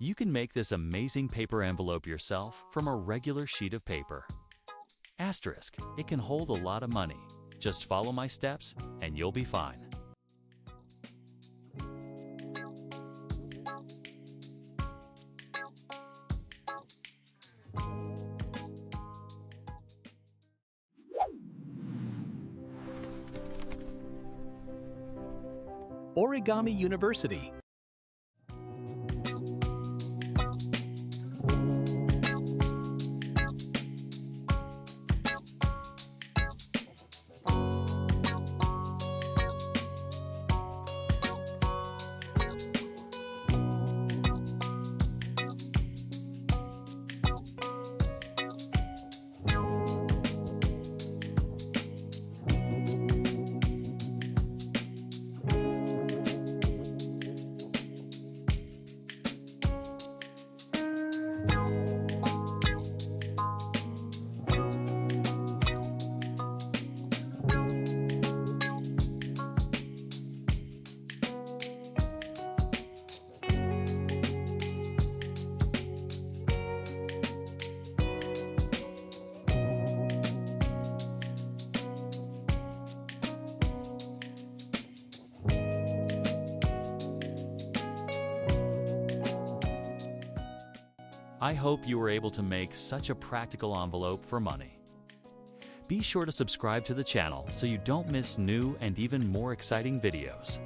You can make this amazing paper envelope yourself from a regular sheet of paper. Asterisk, it can hold a lot of money. Just follow my steps and you'll be fine. Origami University. I hope you were able to make such a practical envelope for money. Be sure to subscribe to the channel so you don't miss new and even more exciting videos.